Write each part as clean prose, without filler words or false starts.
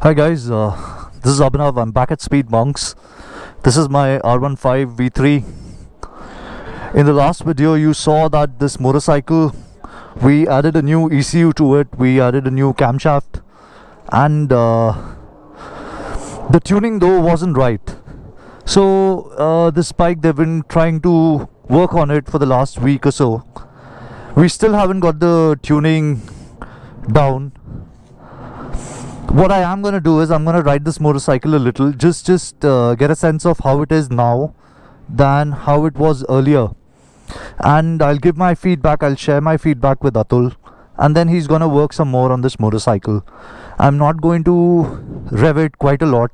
Hi guys, this is Abhinav. I'm back at Speed Monks. This is my R15 V3. In the last video you saw that this motorcycle, we added a new ECU to it, we added a new camshaft, and the tuning though wasn't right. So this bike, they've been trying to work on it for the last week or so. We still haven't got the tuning down. What I am going to do is I'm going to ride this motorcycle a little, just get a sense of how it is now than how it was earlier, and I'll give my feedback. I'll share my feedback with Atul, and then he's going to work some more on this motorcycle. I'm not going to rev it quite a lot.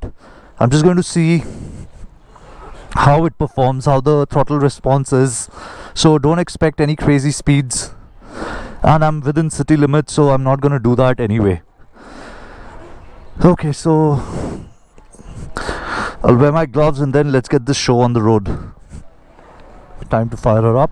I'm just going to see how it performs, how the throttle response is. So don't expect any crazy speeds, and I'm within city limits, so I'm not going to do that anyway. Okay, so I'll wear my gloves and then let's get this show on the road. Time to fire her up.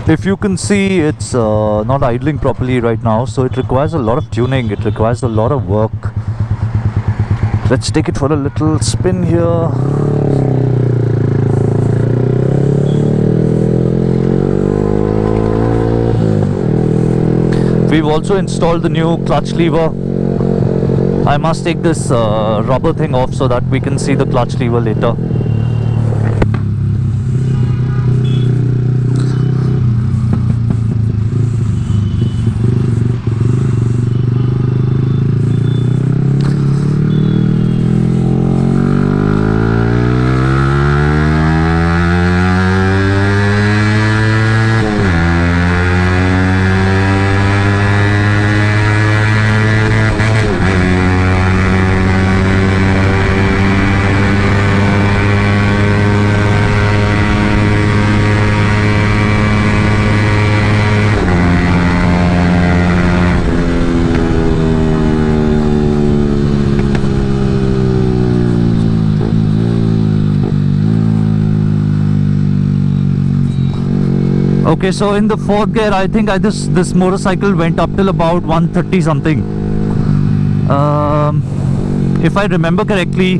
If you can see, it's not idling properly right now, so it requires a lot of tuning, it requires a lot of work. Let's take it for a little spin here. We've also installed the new clutch lever. I must take this rubber thing off so that we can see the clutch lever later. Okay, so in the fourth gear, I think this motorcycle went up till about 130 something. If I remember correctly,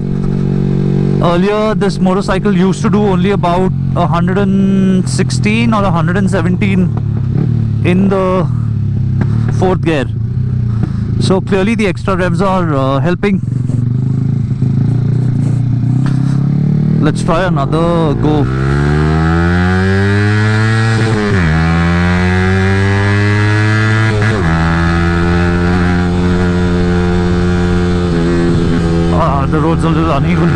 earlier this motorcycle used to do only about 116 or 117 in the fourth gear. So clearly the extra revs are helping. Let's try another go. The road's a little uneven.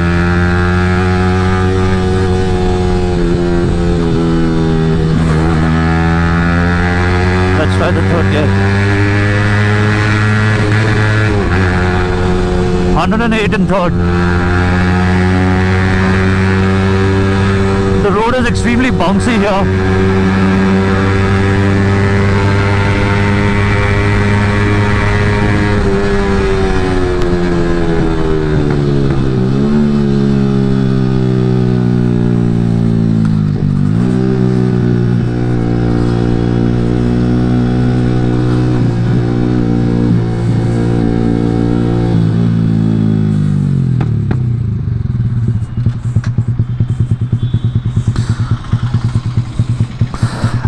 Let's try the third gear. 108 in third. The road is extremely bouncy here.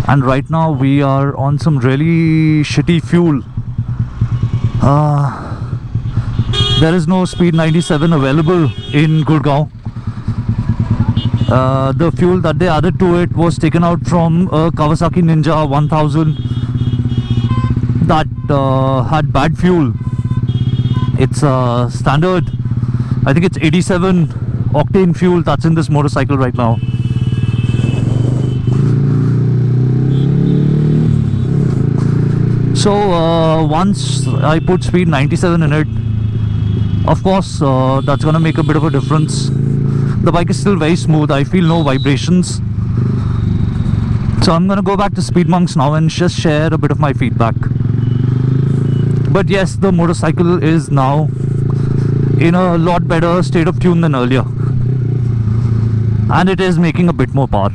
And right now we are on some really shitty fuel. There is no Speed 97 available in Gurgaon. The fuel that they added to it was taken out from a Kawasaki Ninja 1000 that had bad fuel. It's standard, I think it's 87 octane fuel that's in this motorcycle right now. So once I put Speed 97 in it, of course that's gonna make a bit of a difference. The bike is still very smooth, I feel no vibrations. So I'm gonna go back to Speed Monks now and just share a bit of my feedback. But yes, the motorcycle is now in a lot better state of tune than earlier, and it is making a bit more power.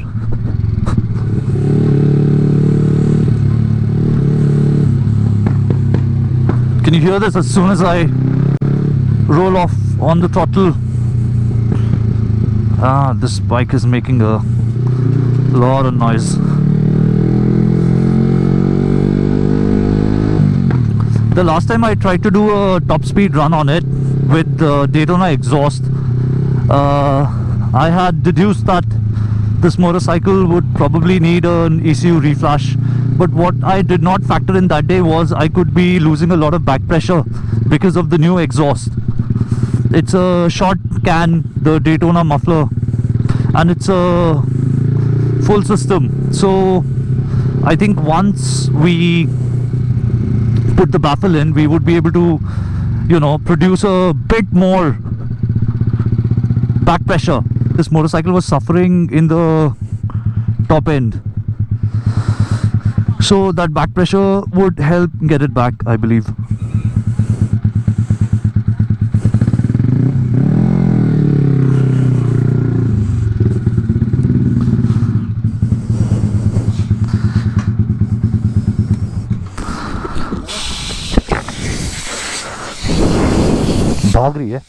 Can you hear this as soon as I roll off on the throttle? This bike is making a lot of noise. The last time I tried to do a top speed run on it with the Daytona exhaust, I had deduced that this motorcycle would probably need an ECU reflash, but what I did not factor in that day was I could be losing a lot of back pressure because of the new exhaust. It's a short can, the Daytona muffler, and it's a full system. So I think once we put the baffle in, we would be able to, you know, produce a bit more back pressure. This motorcycle was suffering in the top end, so that back pressure would help get it back, I believe. भाग रही है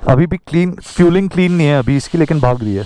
अभी भी, clean fuelling clean नहीं है अभी इसकी, लेकिन भाग रही है.